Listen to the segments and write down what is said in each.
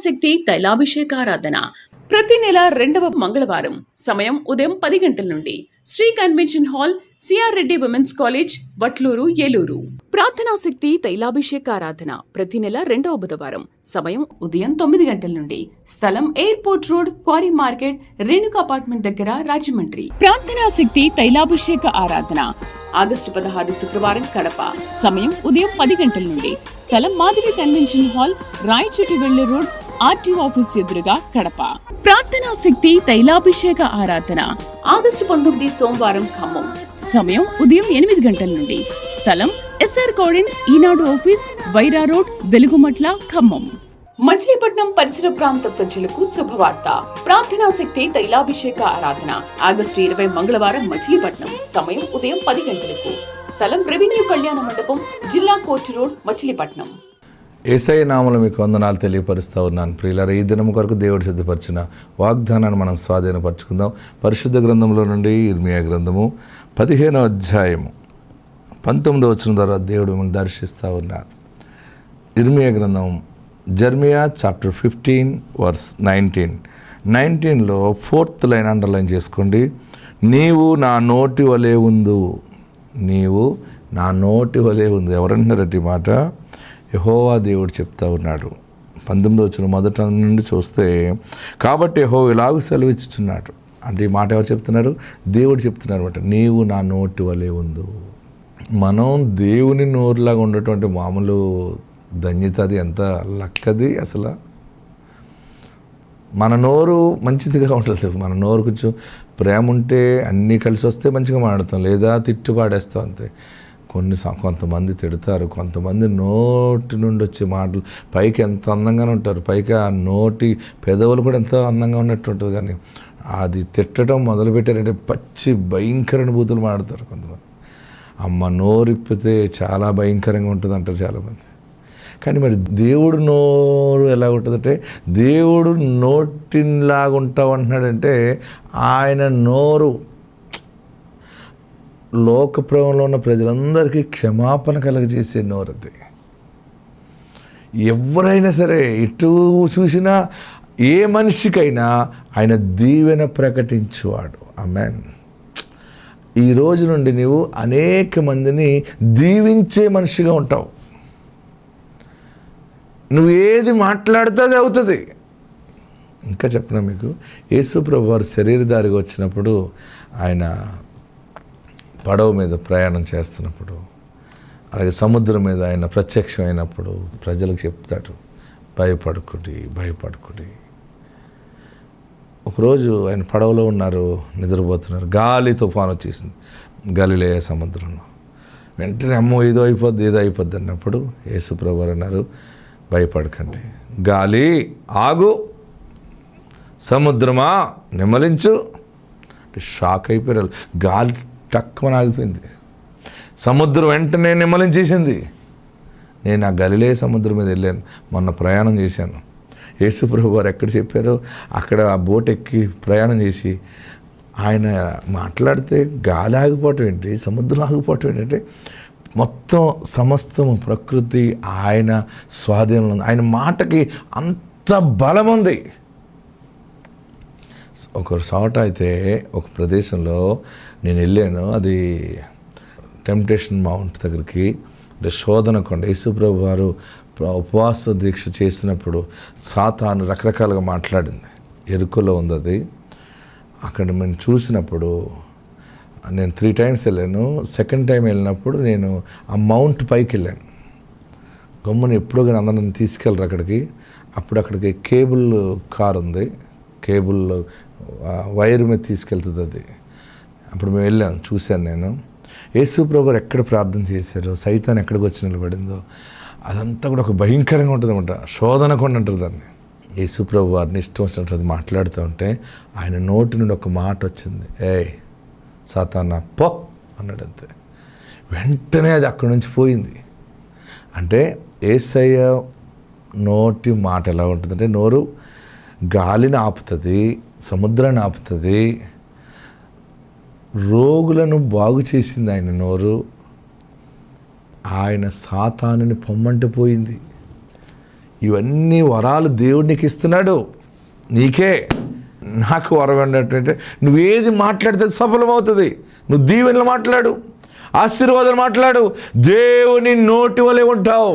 శక్తి తైలాభిషేకారాధన ప్రతి నెల 2వ మంగళవారం సమయం ఉదయం 10 గంటల నుండి Shri convention hall C R Reddy women's college Vatluru Eluru. ప్రార్థనా శక్తి తైలాభిషేకారాధన ప్రతి నెల 2వ బుధవారం సమయం ఉదయం 9 గంటల నుండి స్థలం airport road, quarry market, Renuka apartment దగ్గర, రాజమండ్రి. ప్రార్థనా శక్తి తైలాభిషేక ఆరాధన ఆగస్టు 16 శుక్రవారం కడప సమయం ఉదయం 10 గంటల నుండి స్థలం మాధవి కన్వెన్షన్ హాల్, రాయచోటి వెళ్లే రోడ్, ఆర్టీఓ ఆఫీస్ ఎదురుగా, కడప. ప్రార్థనా శక్తి తైలాభిషేక ఆరాధన ఆగస్టు 19 సోమవారం ఖమ్మం సమయం ఉదయం 8 గంటల నుండి స్థలం ఎస్ఆర్ కోడెన్స్ ఈనాడు ఆఫీస్, వైరా రోడ్, వెలుగుమట్ల, ఖమ్మం. మచిలీపట్నం పరిసర ప్రాంత ప్రజలకు శుభవార్త. ప్రార్థనా శక్తి తైలాభిషేక ఆరాధన ఆగస్టు 20 మంగళవారం మచిలీపట్నం సమయం ఉదయం 10 గంటలకు స్థలం రెవెన్యూ కళ్యాణ మండపం, జిల్లా కోర్టు రోడ్, మచిలీపట్నం. యేసయ్య నామములో మీకు వందనాలు తెలియపరుస్తూ ఉన్నాను. ప్రియులారా, ఈ దినము కొరకు దేవుడు సిద్ధపరిచిన వాగ్దానాన్ని మనం స్వాధీనపరచుకుందాం. పరిశుద్ధ గ్రంథంలో నుండి ఇర్మియా గ్రంథము 15వ అధ్యాయము 19వ వచనం ద్వారా దేవుడు మిమ్మల్ని దర్శిస్తూ ఉన్నారు. ఇర్మియా గ్రంథం జెర్మియా చాప్టర్ 15 వర్స్ 19లో 4th లైన్ అండర్లైన్ చేసుకోండి. నీవు నా నోటి వలె ఉందు, నీవు నా నోటి వలె ఉంది. ఎవరంటున్నారట ఈ మాట? యెహోవా దేవుడు చెప్తా ఉన్నాడు. 19వ వచనం మొదట నుండి చూస్తే, కాబట్టి యెహోవా ఇలాగ సెలవిచ్చుచున్నాడు. అంటే ఈ మాట ఎవరు చెప్తున్నారు? దేవుడు చెప్తున్నారు అనమాట. నీవు నా నోటి వలె ఉందు. మనం దేవుని నోరులాగా ఉండేటువంటి మామూలు ధన్యత, అది ఎంత లక్కది అసలు. మన నోరు మంచిదిగా ఉంటుంది. మన నోరు కొంచెం ప్రేమ ఉంటే అన్నీ కలిసి వస్తే మంచిగా మాట్లాడతాం, లేదా తిట్టు పాడేస్తాం అంతే. కొంతమంది తిడతారు, కొంతమంది నోటి నుండి వచ్చే మాటలు పైకి ఎంత అందంగానే ఉంటారు, పైకి ఆ నోటి పెదవులు కూడా ఎంతో అందంగా ఉన్నట్టు ఉంటుంది, కానీ అది తిట్టడం మొదలుపెట్టారంటే పచ్చి భయంకర బూతులు మాడతారు కొంతమంది. అమ్మ నోరిప్పితే చాలా భయంకరంగా ఉంటుంది అంటారు చాలామంది. కానీ మరి దేవుడు నోరు ఎలా ఉంటుందంటే, దేవుడు నోటిలాగా ఉంటావు అంటున్నాడంటే ఆయన నోరు లోకప్రవంలో ఉన్న ప్రజలందరికీ క్షమాపణ కలగజేసే నోరది. ఎవరైనా సరే ఇటు చూసినా ఏ మనిషికైనా ఆయన దీవెన ప్రకటించువాడు. ఆమేన్. ఈ రోజు నుండి నీవు అనేక మందిని దీవించే మనిషిగా ఉంటావు. నువ్వు ఏది మాట్లాడితే అది అవుతుంది. ఇంకా చెప్పిన మీకు, యేసు ప్రభు వారు శరీరధారిగా వచ్చినప్పుడు, ఆయన పడవ మీద ప్రయాణం చేస్తున్నప్పుడు, అలాగే సముద్రం మీద ఆయన ప్రత్యక్షం అయినప్పుడు ప్రజలకు చెప్తాడు, భయపడకుడి, భయపడకుడి. ఒకరోజు ఆయన పడవలో ఉన్నారు, నిద్రపోతున్నారు. గాలి తుఫాను వచ్చేసింది గలిలయ సముద్రంలో. వెంటనే అమ్మో ఏదో అయిపోద్ది అన్నప్పుడు యేసు ప్రభువు అన్నారు, భయపడకండి, గాలి ఆగు, సముద్రమా నిమ్మలించు. అంటే షాక్ అయిపోయారు. గాలి టక్కుమని ఆగిపోయింది, సముద్రం వెంటనే నిమ్మలించేసింది. నేను ఆ గలిలయ సముద్రం మీద వెళ్ళాను, మొన్న ప్రయాణం చేశాను. యేసు ప్రభు వారు ఎక్కడ చెప్పారో అక్కడ ఆ బోట్ ఎక్కి ప్రయాణం చేసి ఆయన మాట్లాడితే గాలి ఆగిపోవటం ఏంటి, సముద్రం ఆగిపోవటం ఏంటంటే మొత్తం సమస్తము ప్రకృతి ఆయన స్వాధీనంలో ఉంది. ఆయన మాటకి అంత బలం ఉంది. ఒక చోట అయితే ఒక ప్రదేశంలో నేను వెళ్ళాను, అది టెంప్టేషన్ మౌంట్ దగ్గరికి, అంటే శోధన కొండ. యేసు ప్రభు వారు ఉపవాస దీక్ష చేసినప్పుడు సాతాను రకరకాలుగా మాట్లాడింది. ఎరుకలో ఉంది అది. అక్కడ మేము చూసినప్పుడు నేను 3 times వెళ్ళాను. సెకండ్ టైం వెళ్ళినప్పుడు నేను ఆ మౌంట్ పైకి వెళ్ళాను. గమ్మున ఎప్పుడో కానీ అందరిని తీసుకెళ్ళరు అక్కడికి. అప్పుడు అక్కడికి కేబుల్ కార్ ఉంది, కేబుల్ వైర్ మీద తీసుకెళ్తుంది అది. అప్పుడు మేము వెళ్ళాం, చూశాను నేను. యేసు ప్రభువు ఎక్కడ ప్రార్థన చేశారో, సైతాన్ ఎక్కడికి వచ్చి నిలబడిందో, అదంతా కూడా ఒక భయంకరంగా ఉంటుంది అనమాట. శోధన కొండ అంటారు దాన్ని. యేసు ప్రభు వారిని ఇష్టం వచ్చినట్టు మాట్లాడుతూ ఉంటే ఆయన నోటి నుండి ఒక మాట వచ్చింది, ఏయ్ సాతానా పో అన్నాడు. అంతే, వెంటనే అది అక్కడి నుంచి పోయింది. అంటే యేసయ్య నోటి మాట ఎలా ఉంటుందంటే, నోరు గాలిని ఆపుతుంది, సముద్రాన్ని ఆపుతుంది, రోగులను బాగు చేసింది ఆయన నోరు. ఆయన సాతానుని పొమ్మంటే పోయింది. ఇవన్నీ వరాలు దేవుడు నీకు ఇస్తున్నాడు. నీకే నాకు వరం ఏంటంటే నువ్వేది మాట్లాడితే సఫలమవుతుంది. నువ్వు దీవెనలు మాట్లాడు, ఆశీర్వాదాలు మాట్లాడు, దేవుని నోటి వలె ఉంటావు.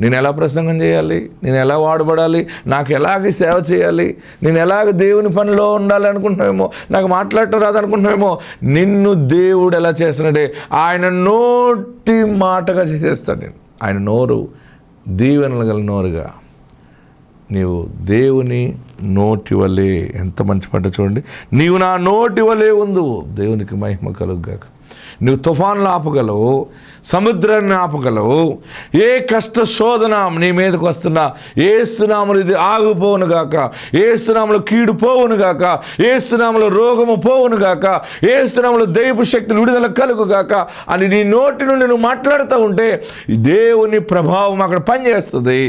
నేను ఎలా ప్రసంగం చేయాలి, నేను ఎలా వాడబడాలి, నాకు ఎలాగ సేవ చేయాలి, నేను ఎలాగ దేవుని పనిలో ఉండాలి అనుకుంటున్నామేమో, నాకు మాట్లాడటం రాదనుకుంటున్నామేమో, నిన్ను దేవుడు ఎలా చేస్తున్నాడే ఆయన నోటి మాటగా చేసేస్తాడు. నేను ఆయన నోరు దీవెనలు గల నోరుగా, నీవు దేవుని నోటి వలె, ఎంత మంచి పంట చూడండి, నీవు నా నోటి వలె ఉందువు, దేవునికి మహిమ కలుగుగాక. నువ్వు తుఫాన్లు ఆపగలవు, సముద్రాన్ని ఆపగలవు. ఏ కష్ట శోధన నీ మీదకి వస్తున్నా ఏసునామములో ఇది ఆగిపోవును గాక, ఏసునామములో కీడు పోవును గాక, ఏసునామములో రోగము పోవును గాక, ఏసునామములో దైవ శక్తులు విడుదల కలుగు గాక అని నీ నోటి నుండి నువ్వు మాట్లాడుతూ ఉంటే దేవుని ప్రభావం అక్కడ పనిచేస్తుంది.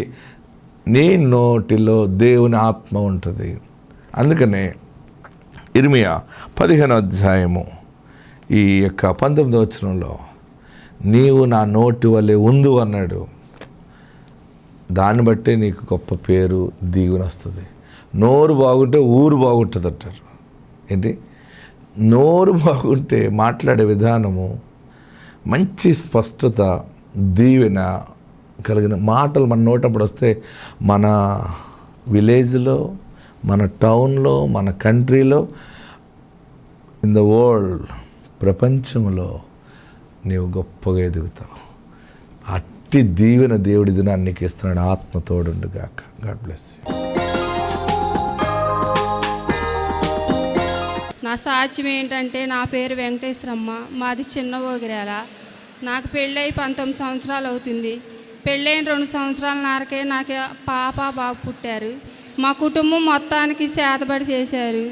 నీ నోటిలో దేవుని ఆత్మ ఉంటుంది. అందుకనే ఇర్మియా 15వ అధ్యాయము ఈ యొక్క 19వ వచనంలో నీవు నా నోటి వలె ఉందు అన్నాడు. దాన్ని బట్టే నీకు గొప్ప పేరు దీవెన వస్తుంది. నోరు బాగుంటే ఊరు బాగుంటుంది అంటారు. ఏంటి? నోరు బాగుంటే మాట్లాడే విధానము, మంచి స్పష్టత, దీవెన కలిగిన మాటలు మన నోటప్పుడు వస్తే మన విలేజ్లో, మన టౌన్లో, మన కంట్రీలో, ఇన్ ద వరల్డ్, ప్రపంచంలో నీవు గొప్పగా ఎదుగుతావు. అట్టి దీవెన దేవుడి దినాన్ని నీకు ఇస్తున్నాడు. ఆత్మ తోడుండు గాక. God bless you. నా సాక్ష్యం ఏంటంటే, నా పేరు వెంకటేశ్వరమ్మ, మాది చిన్న ఓగిరాల. నాకు పెళ్ళై 19 సంవత్సరాలు అవుతుంది. పెళ్ళైన 2 సంవత్సరాల నారకే నాకు పాప బాబు పుట్టారు. మా కుటుంబం మొత్తానికి చేతబడి చేశారు.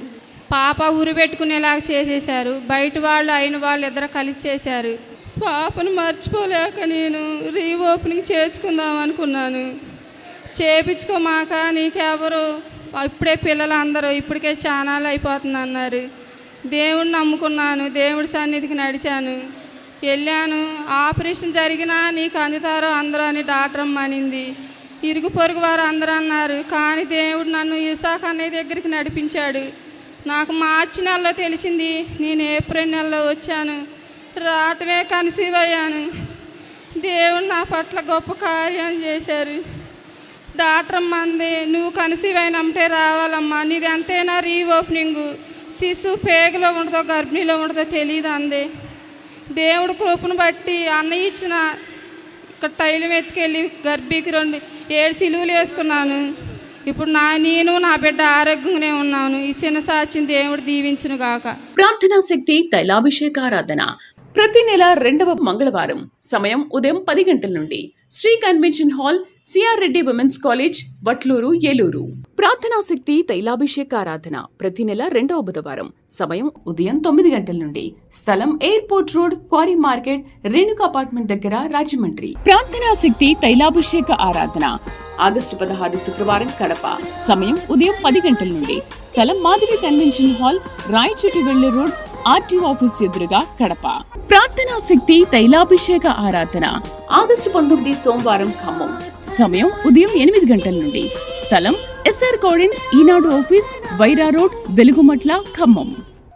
పాప ఉరి పెట్టుకునేలాగా చేసేశారు. బయట వాళ్ళు అయిన వాళ్ళు ఇద్దరు కలిసి చేశారు. పాపను మర్చిపోలేక నేను రీఓపెనింగ్ చేసుకుందాం అనుకున్నాను. చేపించుకోమాక నీకెవరు, ఇప్పుడే పిల్లలందరూ ఇప్పటికే చానాలు అయిపోతుంది అన్నారు. దేవుడిని నమ్ముకున్నాను, దేవుడి సన్నిధికి నడిచాను, వెళ్ళాను. ఆపరేషన్ జరిగినా నీకు అందుతారో అందరూ అని డాక్టర్ అమ్మ అనింది. ఇరుగు పొరుగు వారు అందరూ అన్నారు. కానీ దేవుడు నన్ను ఇసాక్ అనే దగ్గరికి నడిపించాడు. నాకు మార్చి నెలలో తెలిసింది. నేను ఏప్రిల్ నెలలో వచ్చాను. రావటమే కన్సీవ్ అయ్యాను. దేవుడు నా పట్ల గొప్ప కార్యం చేశారు. డాక్టర్ అమ్మ అంది, నువ్వు కన్సీవ్ అయినంటే రావాలమ్మా, నీది అంతేనా రీఓపెనింగ్, శిశువు పేగులో ఉండదో గర్భిణీలో ఉండదో తెలియదు అంది. దేవుడు కృపను బట్టి అన్నయ్య ఇచ్చిన ఇక్కడ తైలం ఎత్తుకెళ్ళి గర్భికి 7 సిలువలు వేసుకున్నాను. ఇప్పుడు నేను నా బిడ్డ ఆరోగ్యంగానే ఉన్నాను. ఈ చిన్న సాక్ష్యం దేవుడు దీవించును గాక. ప్రార్థనా శక్తి తైలాభిషేకారాధన ప్రతి నెల 2వ మంగళవారం సమయం ఉదయం 10 గంటల నుండి Shri convention hall, C R Reddy women's college, Vatluru, Eluru. ప్రార్థనా శక్తి తైలాభిషేకారాధన ప్రతి నెల 2వ బుధవారం సమయం ఉదయం 9 గంటల నుండి స్థలం airport road, quarry market, Renuka apartment దగ్గర, రాజమండ్రి. ప్రార్థనా శక్తి తైలాభిషేక ఆరాధన ఆగస్టు 16 శుక్రవారం కడప సమయం ఉదయం 10 గంటల నుండి స్థలం మాధవి కన్వెన్షన్ హాల్, రాయచోటి వెళ్లే రోడ్, ఆర్టీఓ ఆఫీస్ ఎదురుగా, కడప. ప్రార్థనా శక్తి తైలాభిషేక ఆరాధన ఆగస్టు 19 సోమవారం ఖమ్మం సమయం ఉదయం 8 గంటల నుండి స్థలం ఎస్ఆర్ కోడెన్స్, ఈనాడు ఆఫీస్, వైరా రోడ్, వెలుగుమట్ల, ఖమ్మం.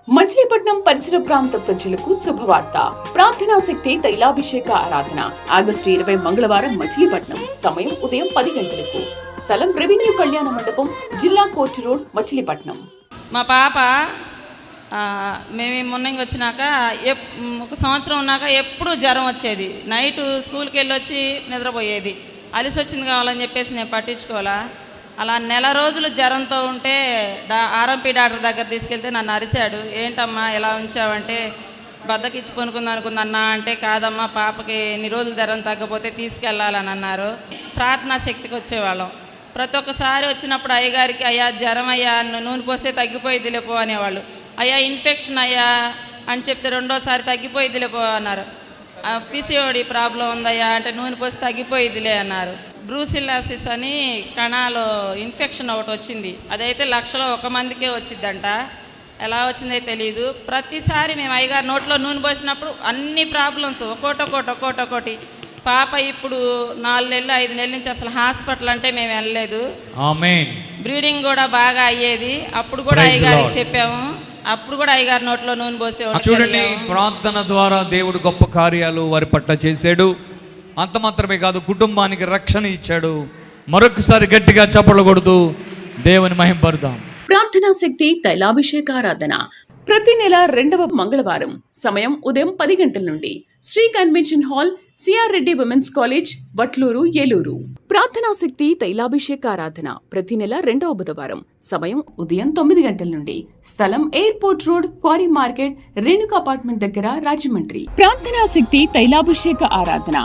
మచిలీపట్నం పరిసర ప్రాంత ప్రజలకు శుభవార్త. ప్రార్థనా శక్తి తైలాభిషేక ఆరాధన ఆగస్టు 20 మంగళవారం మచిలీపట్నం సమయం ఉదయం 10 గంటలకు స్థలం రెవెన్యూ కళ్యాణ మండపం, జిల్లా కోర్టు రోడ్, మచిలీపట్నం. మా పాప మేము మొన్న వచ్చినాక 1 సంవత్సరం ఉన్నాక ఎప్పుడు జ్వరం వచ్చేది. నైటు స్కూల్కి వెళ్ళి వచ్చి నిద్రపోయేది. అలిసి వచ్చింది కావాలని చెప్పేసి నేను పట్టించుకోవాలా. అలా నెల రోజులు జ్వరంతో ఉంటే ఆర్ఎంపీ డాక్టర్ దగ్గర తీసుకెళ్తే నన్ను అరిచాడు. ఏంటమ్మా ఇలా ఉంచావంటే, బద్దకిచ్చి పనుకుందాం అనుకుందన్నా అంటే, కాదమ్మా పాపకి ఎన్ని రోజులు జ్వరం తగ్గపోతే తీసుకెళ్ళాలని అన్నారు. ప్రార్థనా శక్తికి వచ్చేవాళ్ళం. ప్రతి ఒక్కసారి వచ్చినప్పుడు అయ్యగారికి, అయ్యా జ్వరం అయ్యా, నూనె పోస్తే తగ్గిపోయిద్ది లేపో అనేవాళ్ళు. అయ్యా ఇన్ఫెక్షన్ అయ్యా అని చెప్తే రెండోసారి తగ్గిపోయిద్ది లేపో అన్నారు. పిసిఓడి ప్రాబ్లం ఉందయ్యా అంటే నూనె పోసి తగ్గిపోయిద్దిలే అన్నారు. బ్రూసిల్లాసిస్ అని కణాలు ఇన్ఫెక్షన్ ఒకటి వచ్చింది. అదైతే 1,00,000లో 1 మందికే వచ్చిద్దంట. ఎలా వచ్చిందో తెలియదు. ప్రతిసారి మేము అయ్యగారు నోట్లో నూనె పోసినప్పుడు అన్ని ప్రాబ్లమ్స్ ఒక్కోటి పాప ఇప్పుడు 4 నెలలు 5 నెలల నుంచి అసలు హాస్పిటల్ అంటే మేము వెళ్ళలేదు. ఆమేన్. బ్రీడింగ్ కూడా బాగా అయ్యేది. అప్పుడు కూడా Praise the అయ్యగారికి Lord. చెప్పాము. అప్పుడు కూడా అయ్యగారి నోట్లో నూనె పోసేవాడు. చూడండి, ప్రార్థన ద్వారా దేవుడు గొప్ప కార్యాలు వారి పట్ల చేశాడు. అంత మాత్రమే కాదు, కుటుంబానికి రక్షణ ఇచ్చాడు. మరొకసారి గట్టిగా చప్పట్లు కొడుతూ దేవుని మహింపరుదాం. ప్రార్థనా శక్తి తైలాభిషేకారాధన ప్రతి నెల 2వ మంగళవారం సమయం ఉదయం 10 గంటల నుండి Shri convention hall, C R Reddy women's college, Vatluru, Eluru. ప్రార్థనా శక్తి తైలాభిషేకారాధన ప్రతి నెల 2వ బుధవారం సమయం ఉదయం 9 గంటల నుండి స్థలం airport road, quarry market, Renuka apartment దగ్గర, రాజమండ్రి. ప్రార్థనా శక్తి తైలాభిషేక ఆరాధన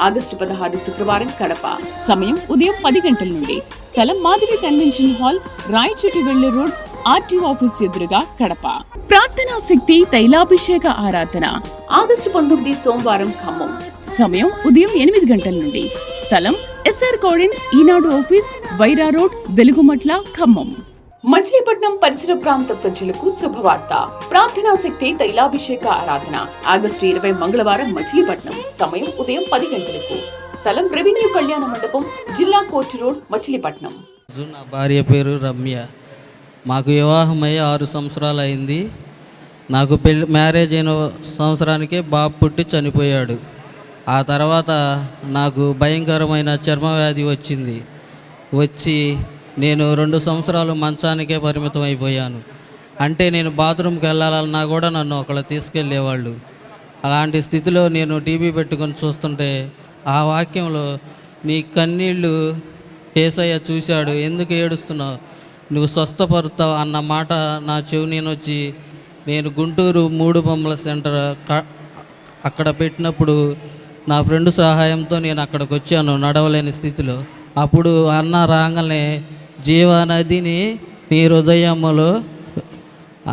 ఆగస్టు 16 శుక్రవారం కడప సమయం ఉదయం 10 గంటల నుండి స్థలం మాధవి కన్వెన్షన్ హాల్, రాయచోటి వెళ్లే రోడ్, ఆర్టీఓ ఆఫీస్ ఎదురుగా, కడప. ప్రార్థనా శక్తి తైలాభిషేక ఆరాధన ఆగస్టు 19 సోమవారం ఖమ్మం సమయం ఉదయం 8 గంటల నుండి స్థలం ఎస్ఆర్ కోడెన్స్, ఈనాడు ఆఫీస్, వైరా రోడ్, వెలుగుమట్ల, ఖమ్మం. మచిలీపట్నం పరిసర ప్రాంత ప్రజలకు శుభవార్త. ప్రార్థనా శక్తి తైలాభిషేక ఆరాధన ఆగస్టు 20 మంగళవారం మచిలీపట్నం సమయం ఉదయం 10 గంటలకు స్థలం రెవెన్యూ కళ్యాణ మండపం, జిల్లా కోర్టు రోడ్, మచిలీపట్నం. నా భార్య పేరు రమ్య. మాకు వివాహమై 6 సంవత్సరాలు అయింది. నాకు మ్యారేజ్ అయిన సంవత్సరానికే బాబు పుట్టి చనిపోయాడు. ఆ తర్వాత నాకు భయంకరమైన చర్మవ్యాధి వచ్చి నేను 2 సంవత్సరాలు మంచానికే పరిమితం అయిపోయాను. అంటే నేను బాత్రూమ్కి వెళ్ళాలన్నా కూడా నన్ను ఒకళ్ళు తీసుకెళ్ళేవాళ్ళు. అలాంటి స్థితిలో నేను టీవీ పెట్టుకొని చూస్తుంటే ఆ వాక్యంలో, నీ కన్నీళ్ళు యేసయ్య చూశాడు, ఎందుకు ఏడుస్తున్నావు, నువ్వు స్వస్థపరుతావు అన్న మాట నా చెవి వచ్చి, నేను గుంటూరు 3 బొమ్మల సెంటర్ అక్కడ పెట్టినప్పుడు నా ఫ్రెండ్ సహాయంతో నేను అక్కడికి వచ్చాను నడవలేని స్థితిలో. అప్పుడు అన్న రాగానే, జీవనదిని నీ హృదయములో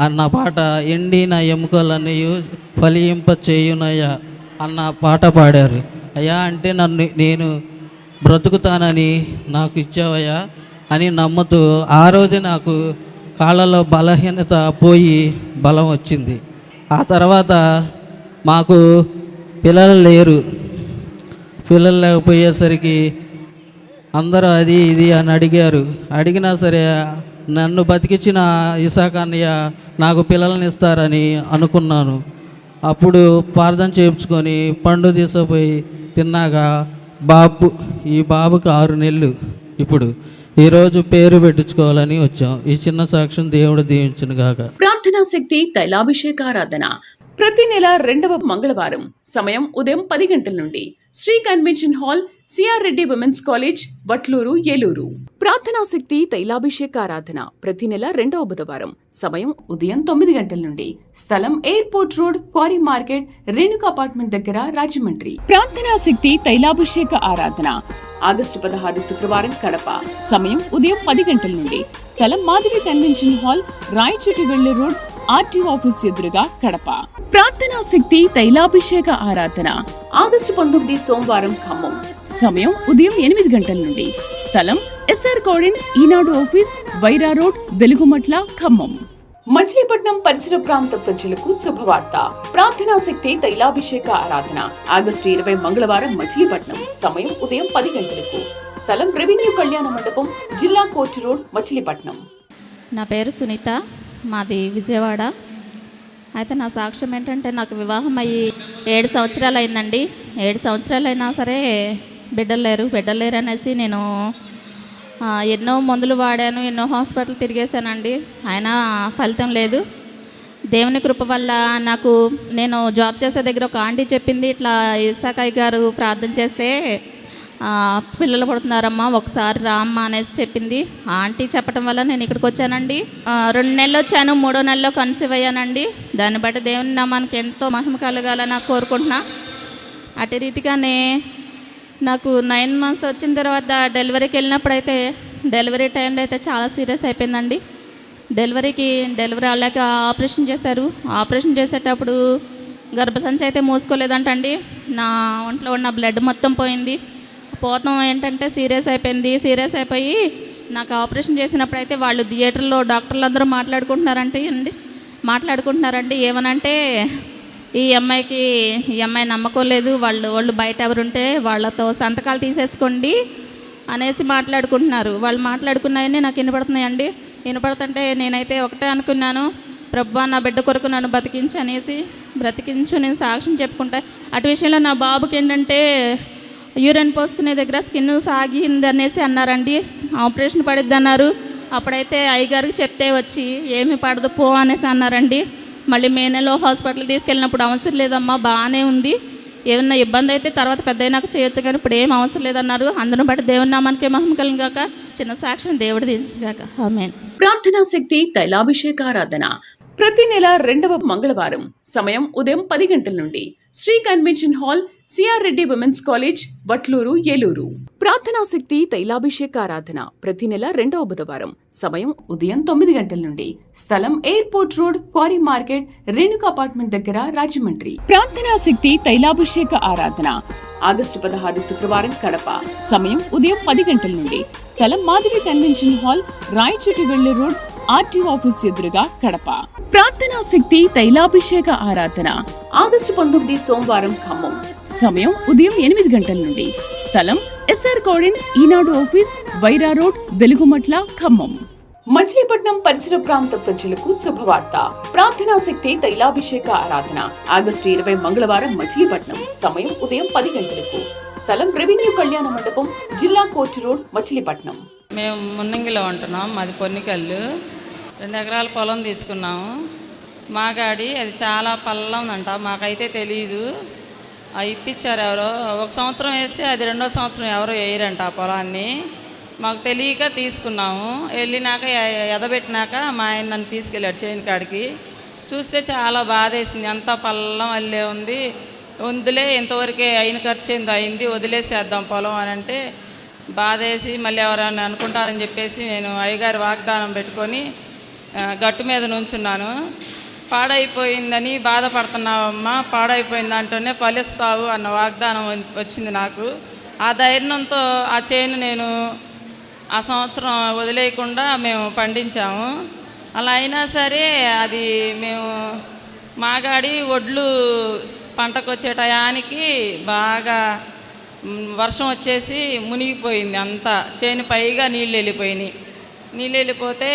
అన్న పాట, ఎండిన ఎముకలన్నీ ఫలింప చేయునయ్యా అన్న పాట పాడారు. అయ్యా అంటే నేను బ్రతుకుతానని నాకు ఇచ్చావయ్యా అని నమ్ముతూ ఆ రోజు నాకు కాళ్ళలో బలహీనత పోయి బలం వచ్చింది. ఆ తర్వాత మాకు పిల్లలు లేరు. పిల్లలు లేకపోయేసరికి అందరూ అది ఇది అని అడిగినా సరే నన్ను బతికించిన ఇసాక్ అన్నయ్య నాకు పిల్లల్ని ఇస్తారని అనుకున్నాను. అప్పుడు ప్రార్థన చేయించుకొని పండు తీసుకుపోయి తిన్నాక ఈ బాబుకి 6 నెలలు. ఇప్పుడు ఈరోజు పేరు పెట్టించుకోవాలని వచ్చాం. ఈ చిన్న సాక్ష్యం దేవుడు దీవించును గాక. ప్రార్థనా శక్తి తైలాభిషేకారాధన ప్రతి నెల 2వ మంగళవారం సమయం ఉదయం 10 గంటల నుండి Shri convention hall, C R Reddy women's college, Vatluru, Eluru. ప్రార్థనా శక్తి తైలాభిషేకారాధన ప్రతి నెల 2వ బుధవారం సమయం ఉదయం 9 గంటల నుండి స్థలం airport road, quarry market, Renuka apartment దగ్గర, రాజమండ్రి. ప్రార్థనా శక్తి తైలాభిషేక ఆరాధన ఆగస్టు 16 శుక్రవారం కడప సమయం ఉదయం 10 గంటల నుండి స్థలం మాధవి కన్వెన్షన్ హాల్, రాయచోటి వెళ్లే రోడ్, ఆర్టీఓ ఆఫీస్ ఎదురుగా, కడప. ప్రార్థనా శక్తి తైలాభిషేక ఆరాధన ఆగస్టు 19 సోమవారం ఖమ్మం సమయం ఉదయం 8 గంటల నుండి స్థలం ఎస్ఆర్ కోడెన్స్, ఈనాడు ఆఫీస్, వైరా రోడ్, వెలుగుమట్ల, ఖమ్మం. మచిలీపట్నం పరిసర ప్రాంత ప్రజలకు శుభవార్త. ప్రార్థనా శక్తి తైలాభిషేక ఆరాధన ఆగస్టు 20 మంగళవారం మచిలీపట్నం సమయం ఉదయం 10 గంటలకు స్థలం రెవెన్యూ కళ్యాణ మండపం, జిల్లా కోర్టు రోడ్, మచిలీపట్నం. నా పేరు సునీత, మాది విజయవాడ. అయితే నా సాక్ష్యం ఏంటంటే, నాకు వివాహం అయ్యి 7 సంవత్సరాలు అయిందండి. 7 సంవత్సరాలు అయినా సరే బిడ్డలు లేరు అనేసి నేను ఎన్నో మందులు వాడాను, ఎన్నో హాస్పిటల్ తిరిగేశానండి. అయినా ఫలితం లేదు. దేవుని కృప వల్ల నేను జాబ్ చేసే దగ్గర ఒక ఆంటీ చెప్పింది, ఇట్లా ఇసాకాయ్ గారు ప్రార్థన చేస్తే పిల్లలు పడుతున్నారమ్మా, ఒకసారి రామ్మా అనేసి చెప్పింది. ఆంటీ చెప్పడం వల్ల నేను ఇక్కడికి వచ్చానండి. 2 నెలలు వచ్చాను, 3వ నెలలో కన్సీవ్ అయ్యానండి. దాన్ని బట్టి దేవుని నామానికి ఎంతో మహిమ కలగాలని నాకు కోరుకుంటున్నా. అటు రీతిగానే నాకు 9 months వచ్చిన తర్వాత డెలివరీకి వెళ్ళినప్పుడైతే, డెలివరీ టైంలో అయితే చాలా సీరియస్ అయిపోయిందండి. డెలివరీ అవ్వలేక ఆపరేషన్ చేశారు. ఆపరేషన్ చేసేటప్పుడు గర్భసంచి అయితే మూసుకోలేదంటండి. నా ఒంట్లో ఉన్న బ్లడ్ మొత్తం పోయింది. పోతాం ఏంటంటే సీరియస్ అయిపోయి నాకు ఆపరేషన్ చేసినప్పుడు అయితే వాళ్ళు థియేటర్లో డాక్టర్లు అందరూ మాట్లాడుకుంటున్నారండి. ఏమనంటే ఈ అమ్మాయి నమ్మకం లేదు, వాళ్ళు బయట ఎవరుంటే వాళ్ళతో సంతకాలు తీసేసుకోండి అనేసి మాట్లాడుకుంటున్నారు. వాళ్ళు మాట్లాడుకున్నాయని నాకు వినపడుతున్నాయండి. వినపడుతుంటే నేనైతే ఒకటే అనుకున్నాను, ప్రభువా నా బిడ్డ కొరకు నన్ను బ్రతికించు, నేను సాక్ష్యం చెప్పుకుంటా. అటు విషయంలో నా బాబుకి ఏంటంటే యూరిన్ పోసుకునే దగ్గర స్కిన్ సాగింది అనేసి అన్నారండి, ఆపరేషన్ పడిద్ది అన్నారు. అప్పుడైతే అయ్యగారికి చెప్తే వచ్చి ఏమి పడదు పో అనేసి అన్నారండి. మళ్ళీ మే నెలలో హాస్పిటల్ తీసుకెళ్ళినప్పుడు అవసరం లేదమ్మా బాగానే ఉంది, ఏమన్నా ఇబ్బంది అయితే తర్వాత పెద్ద అయినాక చేయొచ్చు కానీ ఇప్పుడు ఏం అవసరం లేదన్నారు. అందరం బట్టి దేవుని నామానికి మహిమ కలుగును గాక. చిన్న సాక్ష్యం దేవుడి దించుగాక. ఆమేన్. ప్రార్థనా శక్తి తైలాభిషేకారాధన ప్రతి నెల 2వ మంగళవారం సమయం ఉదయం 10 గంటల నుండి Shri convention hall C R Reddy women's college Vatluru Eluru. ప్రార్థనా శక్తి తైలాభిషేకారాధన ప్రతి నెల 2వ బుధవారం సమయం ఉదయం 9 గంటల నుండి స్థలం airport road, quarry market, Renuka apartment దగ్గర, రాజమండ్రి. ప్రార్థనా శక్తి తైలాభిషేక ఆరాధన ఆగస్టు 16 శుక్రవారం కడప సమయం ఉదయం 10 గంటల నుండి స్థలం Madhavi convention hall, Rayachotivelli road, RTO office ఎదురుగా, కడప. ప్రార్థనా శక్తి తైలాభిషేక ఆరాధన ఆగస్టు 19 సోమవారం ఖమ్మం సమయం ఉదయం 8 గంటల నుండి స్థలం ఎస్ఆర్ గార్డెన్స్, ఈనాడు ఆఫీస్, వైరా రోడ్, వెలుగుమట్ల, ఖమ్మం. మచిలీపట్నం పరిసర ప్రాంత ప్రజలకు శుభవార్త. ప్రార్థనా శక్తి తైలాభిషేక ఆరాధన ఆగస్టు 20 మంగళవారం మచిలీపట్నం సమయం ఉదయం 10 గంటలకు స్థలం రెవెన్యూ కళ్యాణ మండపం, జిల్లా కోర్టు రోడ్, మచిలీపట్నం. మేము మున్నంగిలో ఉంటున్నాం, మాది పొన్నికల్లు. 2 ఎకరాల పొలం తీసుకున్నాము. మాగాడి అది చాలా పల్లం ఉందంట, మాకైతే తెలీదు. ఇప్పించారు ఎవరో. 1 సంవత్సరం వేస్తే అది 2వ సంవత్సరం ఎవరో వేయరంట ఆ పొలాన్ని. మాకు తెలియక తీసుకున్నాము. వెళ్ళినాక ఎదబెట్టినాక మా ఆయన నన్ను తీసుకెళ్ళాడు చేను కాడికి. చూస్తే చాలా బాధేసింది, అంతా పల్లం అల్లే ఉంది. వదిలే ఇంతవరకే అయిన ఖర్చు ఏందో అయింది, వదిలేసేద్దాం పొలం అని అంటే బాధేసి మళ్ళీ ఎవరైనా అనుకుంటారని చెప్పేసి నేను అయ్యగారి వాగ్దానం పెట్టుకొని గట్టు మీద నుంచున్నాను. పాడైపోయిందని బాధపడుతున్నావమ్మా, పాడైపోయిన దాంట్లోనే ఫలిస్తావు అన్న వాగ్దానం వచ్చింది నాకు. ఆ ధైర్యంతో ఆ చేను నేను ఆ సంవత్సరం వదిలేయకుండా మేము పండించాము. అలా అయినా సరే అది మేము మాగాడి ఒడ్లు పంటకు వచ్చే టయానికి బాగా వర్షం వచ్చేసి మునిగిపోయింది, అంతా చేను పైగా నీళ్ళు వెళ్ళిపోయినాయి. నీళ్ళు వెళ్ళిపోతే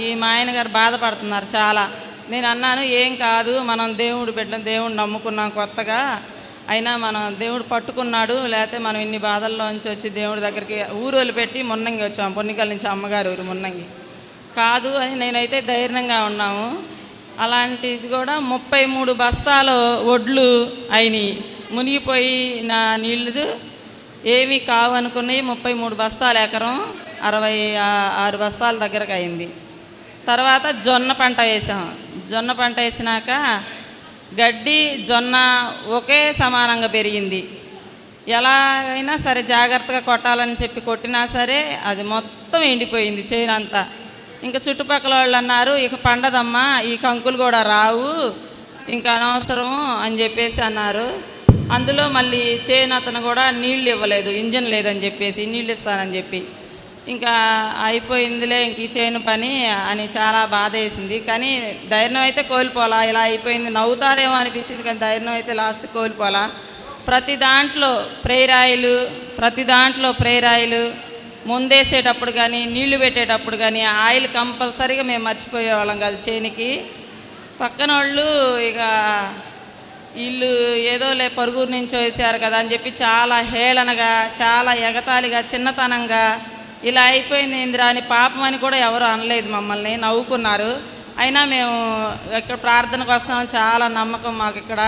ఈ మా ఆయన గారు బాధపడుతున్నారు చాలా. నేను అన్నాను, ఏం కాదు, మనం దేవుడు దేవుడు నమ్ముకున్నాం కొత్తగా, అయినా మనం దేవుడు పట్టుకున్నాడు, లేకపోతే మనం ఇన్ని బాధల్లోంచి వచ్చి దేవుడి దగ్గరికి ఊరు వదిలిపెట్టి మున్నంగి వచ్చాము. పొన్నికల్ నుంచి అమ్మగారు ఊరు మున్నంగి కాదు అని నేనైతే ధైర్యంగా ఉన్నాము. అలాంటిది కూడా 33 బస్తాలు ఒడ్లు అయినాయి, మునిగిపోయి నా నీళ్ళు ఏమీ కావనుకున్నాయి. 33 బస్తాలు ఎకరం, 66 బస్తాల దగ్గరకు అయింది. తర్వాత జొన్న పంట వేసాం. జొన్న పంట వేసినాక గడ్డి జొన్న ఒకే సమానంగా పెరిగింది. ఎలాగైనా సరే జాగ్రత్తగా కొట్టాలని చెప్పి కొట్టినా సరే అది మొత్తం ఎండిపోయింది చేను అంతా. ఇంకా చుట్టుపక్కల వాళ్ళు అన్నారు, ఇక పండదమ్మా, ఈ కంకులు కూడా రావు, ఇంకా అనవసరము అని చెప్పేసి అన్నారు. అందులో మళ్ళీ చేను అతను కూడా నీళ్ళు ఇవ్వలేదు, ఇంజన్ లేదని చెప్పేసి, నీళ్ళు ఇస్తానని చెప్పి. ఇంకా అయిపోయిందిలే ఇంక ఈ చేను పని అని చాలా బాధ వేసింది. కానీ ధైర్యం అయితే కోల్పోలా. ఇలా అయిపోయింది నవ్వుతారేమో అనిపించింది, కానీ ధైర్యం అయితే లాస్ట్ కోల్పోలా. ప్రతి దాంట్లో ప్రేరాయిలు ముందేసేటప్పుడు కానీ నీళ్లు పెట్టేటప్పుడు కానీ ఆయిల్ కంపల్సరీగా మేము మర్చిపోయేవాళ్ళం కాదు చేనికి. పక్కన వాళ్ళు ఇక వీళ్ళు ఏదో పరుగురు నుంచి వేసారు కదా అని చెప్పి చాలా హేళనగా, చాలా ఎగతాళిగా, చిన్నతనంగా ఇలా అయిపోయింది ఇందిరా అని, పాపం అని కూడా ఎవరు అనలేదు మమ్మల్ని, నవ్వుకున్నారు. అయినా మేము ఇక్కడ ప్రార్థనకు వస్తామని చాలా నమ్మకం మాకు ఇక్కడ.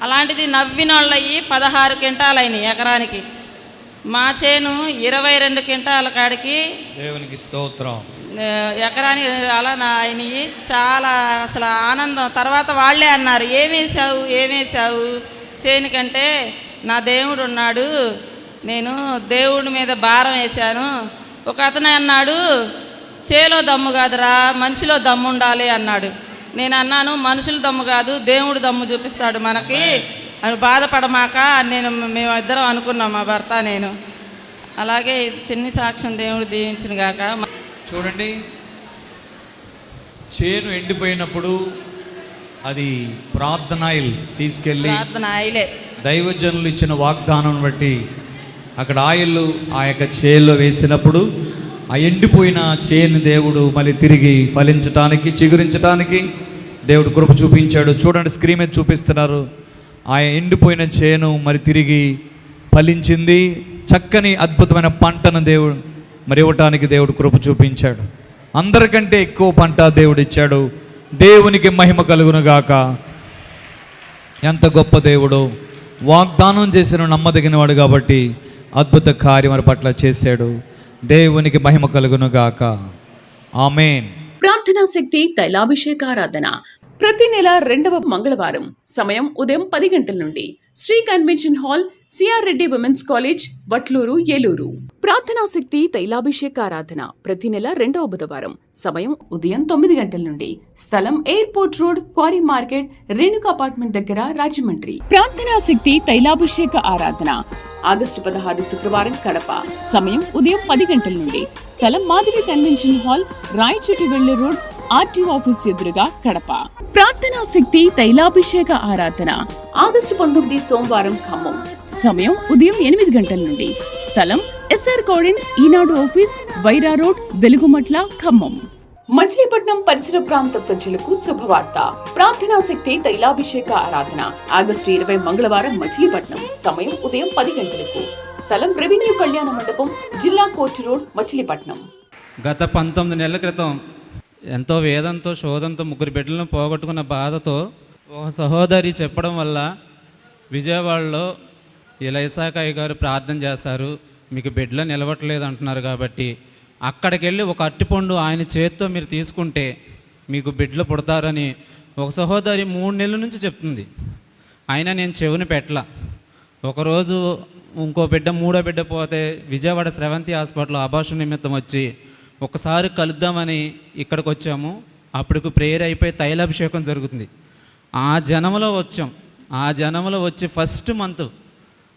అలాంటిది నవ్విన వాళ్ళు అయ్యి 16 క్వింటాలు అయినాయి ఎకరానికి. మా చేను 22 క్వింటాల కాడికి దేవునికి స్తోత్రం ఎకరానికి అలా అయినాయి. చాలా అసలు ఆనందం. తర్వాత వాళ్ళే అన్నారు, ఏమేసావు చేను కంటే, నా దేవుడు ఉన్నాడు, నేను దేవుడి మీద భారం వేశాను. ఒక అతను అన్నాడు, చేలో దమ్ము కాదురా, మనిషిలో దమ్ము ఉండాలి అన్నాడు. నేను అన్నాను, మనుషుల దమ్ము కాదు, దేవుడు దమ్ము చూపిస్తాడు మనకి అని బాధపడమాక మేమిద్దరం అనుకున్నాం, మా భర్త నేను. అలాగే చిన్ని సాక్ష్యం దేవుడు దీవించిన గాక. చూడండి, చేను ఎండిపోయినప్పుడు అది ప్రార్థన ఆయిల్ తీసుకెళ్ళి ప్రార్థన ఆయిలే. దైవజనులు ఇచ్చిన వాగ్దానం బట్టి అక్కడ ఆయిల్ ఆ యొక్క చేలో వేసినప్పుడు ఆ ఎండిపోయిన చేను దేవుడు మళ్ళీ తిరిగి ఫలించటానికి, చిగురించటానికి దేవుడు కృప చూపించాడు. చూడండి, స్క్రీన్ మీద చూపిస్తున్నారు. ఆ ఎండిపోయిన చేను మరి తిరిగి ఫలించింది. చక్కని అద్భుతమైన పంటను దేవుడు మరి ఇవ్వటానికి దేవుడు కృప చూపించాడు. అందరికంటే ఎక్కువ పంట దేవుడు ఇచ్చాడు. దేవునికి మహిమ కలుగునుగాక. ఎంత గొప్ప దేవుడు! వాగ్దానం చేసిన నమ్మదగినవాడు కాబట్టి అద్భుత కార్యం వారి పట్ల చేశాడు. దేవునికి మహిమ కలుగునుగాక. ఆమేన్. ప్రార్థనా శక్తి తైలాభిషేకారాధన ప్రతి నెల 2వ మంగళవారం సమయం ఉదయం 10 గంటల నుండి Shri convention hall, C R Reddy women's college, Vatluru, Eluru. ప్రార్థనా శక్తి తైలాభిషేకారాధన ప్రతి నెల 2వ బుధవారం సమయం ఉదయం 9 గంటల నుండి స్థలం airport road, quarry market, Renuka apartment దగ్గర, రాజమండ్రి. ప్రార్థనా శక్తి తైలాభిషేక ఆరాధన ఆగస్టు 16 శుక్రవారం కడప సమయం ఉదయం 10 గంటల నుండి స్థలం Madhavi convention hall, Rayachotivelli road, RTO office ఎదురుగా, కడప. ప్రార్థనా శక్తి తైలాభిషేక ఆరాధన ఆగస్టు 19 సోమవారం ఖమ్మం సమయం ఉదయం 8 గంటల నుండి స్థలం ఎస్ఆర్ గోడెన్స్, ఈనాడు ఆఫీస్, వైరా రోడ్, వెలుగుమట్ల, ఖమ్మం. మచిలీపట్నం పరిసర ప్రాంత ప్రజలకు శుభవార్త. ప్రార్థనా శక్తి తైలాభిషేక ఆరాధన ఆగస్టు 20 మంగళవారం మచిలీపట్నం సమయం ఉదయం 10 గంటలకు స్థలం రెవెన్యూ కళ్యాణ మండపం, జిల్లా కోర్టు రోడ్, మచిలీపట్నం. గత 19 నెలల క్రితం ఎంతో వేదంతో, శోధంతో 3 బిడ్డలను పోగొట్టుకున్న బాధతో ఒక సహోదరి చెప్పడం వల్ల విజయవాడలో ఇలా ఇసాకయ్య గారు ప్రార్థన చేస్తారు, మీకు బిడ్డలు నిలవట్లేదు అంటున్నారు కాబట్టి అక్కడికి వెళ్ళి ఒక అరటిపండు ఆయన చేతితో మీరు తీసుకుంటే మీకు బిడ్డలు పుడతారని ఒక సహోదరి 3 నెలల నుంచి చెప్తుంది. అయినా నేను చెవిని పెట్టలా. ఒకరోజు ఇంకో బిడ్డ, 3వ బిడ్డ పోతే విజయవాడ స్రవంతి హాస్పిటల్లో అబార్షన్ నిమిత్తం వచ్చి ఒకసారి కలుద్దామని ఇక్కడికి వచ్చాము. అప్పటికి ప్రేయర్ అయిపోయి తైలాభిషేకం జరుగుతుంది. ఆ జనంలో వచ్చాం. ఆ జనంలో వచ్చి ఫస్ట్ మంత్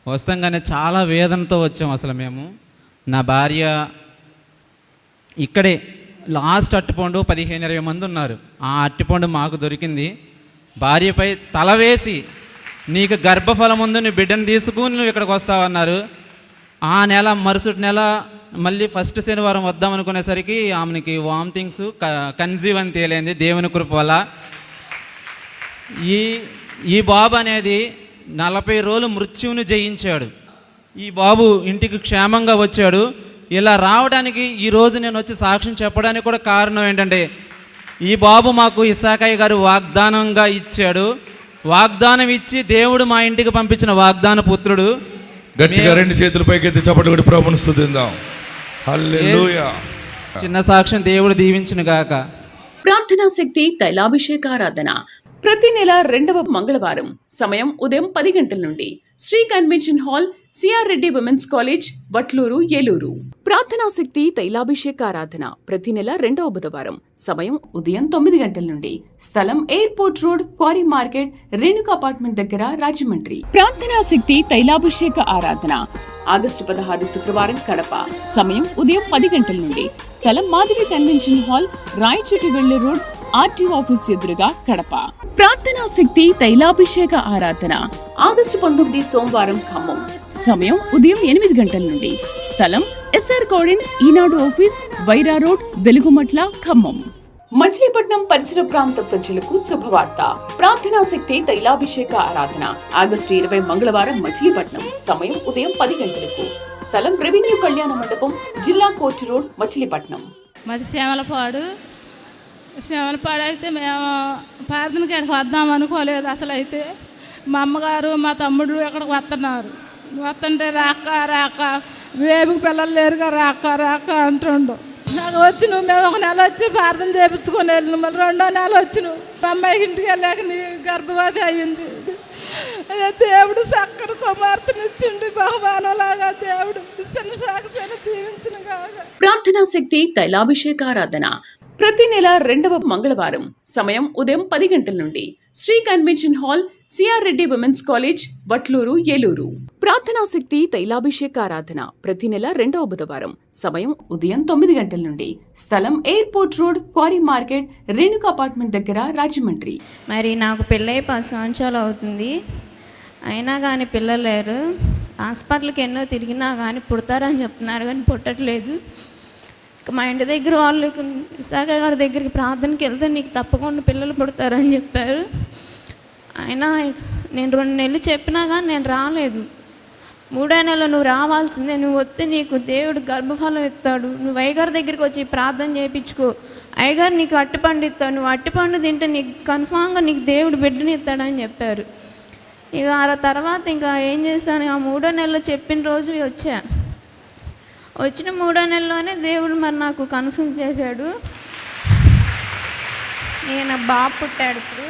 వస్తాంగానే చాలా వేదనతో వచ్చాం. అసలు మేము, నా భార్య, ఇక్కడే లాస్ట్ అట్టిపండు 15-20 మంది ఉన్నారు. ఆ అట్టిపండు మాకు దొరికింది. భార్యపై తల వేసి, నీకు గర్భఫలం ఉంది, నీ బిడ్డను తీసుకుని నువ్వు ఇక్కడికి వస్తావన్నారు. ఆ నెల మరుసటి నెల మళ్ళీ ఫస్ట్ శనివారం వద్దాం అనుకునేసరికి ఆమెకి వామిటింగ్స్, కన్సీవ్ అని తేలింది దేవుని కృప వల్ల. ఈ బాబు అనేది 40 రోజులు మృత్యువుని జయించాడు. ఈ బాబు ఇంటికి క్షేమంగా వచ్చాడు. ఇలా రావడానికి ఈరోజు నేను వచ్చి సాక్ష్యం చెప్పడానికి కూడా కారణం ఏంటంటే, ఈ బాబు మాకు ఇసాకయ్య గారు వాగ్దానంగా ఇచ్చాడు. వాగ్దానం ఇచ్చి దేవుడు మా ఇంటికి పంపించిన వాగ్దాన పుత్రుడు. గట్టిగా 2 చేతులు పైకెత్తి చప్పట్లు కొట్టి ప్రభువుని స్తుతిద్దాం. హల్లెలూయా. చిన్న సాక్ష్యం దేవుడు దీవించును గాక. ప్రార్థనా శక్తి తైలాభిషేకారాధన ప్రతి నెల 2వ మంగళవారం సమయం ఉదయం 10 గంటల నుండి Shri convention hall, C R Reddy women's college, Vatluru, Eluru. ప్రార్థనా శక్తి తైలాభిషేకారాధన ప్రతి నెల 2వ బుధవారం సమయం ఉదయం 9 గంటల నుండి స్థలం airport road, quarry market, Renuka apartment దగ్గర, రాజమండ్రి. ప్రార్థనా శక్తి తైలాభిషేక ఆరాధన ఆగస్టు 16 శుక్రవారం కడప సమయం ఉదయం 10 గంటల నుండి స్థలం Madhavi convention hall, Rayachotivelli road, RTO office ఎదురుగా, కడప. ప్రార్థనా శక్తి తైలాభిషేక ఆరాధన ఆగస్టు 19 సోమవారం ఖమ్మం సమయం ఉదయం 8 గంటల నుండి స్థలం ఎస్ఆర్ గోడెన్స్, ఈనాడు ఆఫీస్, వైరా రోడ్, వెలుగుమట్ల, ఖమ్మం. మచిలీపట్నం పరిసర ప్రాంత ప్రజలకు శుభవార్త. ప్రార్థనా శక్తి తైలాభిషేక ఆరాధన ఆగస్టు 20 మంగళవారం మచిలీపట్నం సమయం ఉదయం 10 గంటలకు స్థలం రెవెన్యూ కళ్యాణ మండపం, జిల్లా కోర్టు రోడ్, మచిలీపట్నం. మాది శ్యామలపాడు అయితే మేము ప్రార్థనకి ఇక్కడికి వద్దాం అనుకోలేదు. అసలు అయితే మా అమ్మగారు, మా తమ్ముడు ఇక్కడికి వస్తుంటే రాక వేపుకి పిల్లలు లేరుగా రాక అంటుండు. నాకు వచ్చి నువ్వు మేము 1 నెల వచ్చి ప్రార్థన చేయించుకొని వెళ్ళిన, మళ్ళీ 2వ నెల వచ్చి నువ్వు అమ్మాయికి ఇంటికి వెళ్ళాక నీ గర్భవతి అయ్యింది. దేవుడు చక్కని కుమార్తెనిచ్చిండు, బహుమానంలాగా దేవుడు సాక్షిని దీవించిన కాగా. ప్రార్థనా శక్తి తైలాభిషేకారాధన ప్రతి నెల రెండవ మంగళవారం సమయం ఉదయం 10 గంటల నుండి Shri convention hall C R Reddy women's college Vatluru Eluru. ప్రార్థనా శక్తి తైలాభిషేక ఆరాధన ప్రతి నెల రెండవ బుధవారం సమయం ఉదయం 9 గంటల నుండి స్థలం airport road quarry market Renuka apartment దగ్గర రాజమండ్రి. మరి నాకు పెళ్ళై 10 సంవత్సరాలు అవుతుంది, అయినా కానీ పిల్లలు లేరు. హాస్పిటల్కి ఎన్నో తిరిగినా కానీ పుడతారని చెప్తున్నారు కానీ పుట్టట్లేదు. మా ఇంటి దగ్గర వాళ్ళు విశాఖ గారి దగ్గరికి ప్రార్థనకి వెళ్తే నీకు తప్పకుండా పిల్లలు పుడతారని చెప్పారు. అయినా నేను 2 నెలలు చెప్పినా కానీ నేను రాలేదు. 3వ నెల నువ్వు రావాల్సిందే, నువ్వు వస్తే నీకు దేవుడు గర్భఫలం ఇస్తాడు, నువ్వు అయ్యగారి దగ్గరికి వచ్చి ప్రార్థన చేయించుకో, అయ్యగారు నీకు అట్టిపండు ఇస్తాడు, నువ్వు అట్టిపండు తింటే నీకు కన్ఫామ్గా నీకు దేవుడు బిడ్డని ఇస్తాడని చెప్పారు. ఇక ఆ తర్వాత ఇంకా ఏం చేస్తాను, ఆ 3వ నెలలో చెప్పిన రోజు వచ్చిన 3వ నెలలోనే దేవుడు మరి నాకు కన్ఫ్యూజ్ చేశాడు. నేను బాబు పుట్టాడు. ఇప్పుడు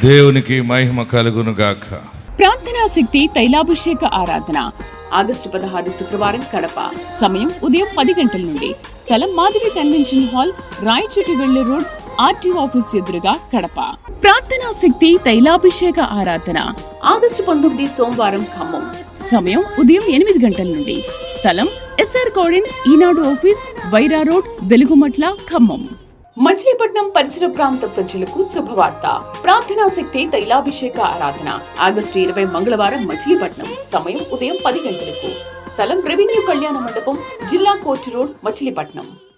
దేవునికి మహిమ కలుగును గాక. ప్రార్థనా శక్తి తైలాభిషేక ఆరాధన ఆగస్టు 16 శుక్రవారం కడప సమయం ఉదయం 10 గంటల నుండి స్థలం మాధవి కన్వెన్షన్ హాల్ రాయచోటి వెళ్లే రోడ్ ఆర్టీఓ ఆఫీస్ ఎదురుగా కడప. ప్రార్థనా శక్తి తైలాభిషేక ఆరాధన ఆగస్టు 19 సోమవారం ఖమ్మం సమయం ఉదయం 8 గంటల నుండి స్థలం ఎస్ఆర్ కోడెన్స్ ఈనాడు ఆఫీస్ వైరా రోడ్ వెలుగుమట్ల ఖమ్మం. మచిలీపట్నం పరిసర ప్రాంత ప్రజలకు శుభవార్త. ప్రార్థనా శక్తి తైలాభిషేక ఆరాధన ఆగస్టు 20 మంగళవారం మచిలీపట్నం సమయం ఉదయం 10 గంటలకు స్థలం రెవెన్యూ కళ్యాణ మండపం జిల్లా కోర్టు రోడ్ మచిలీపట్నం.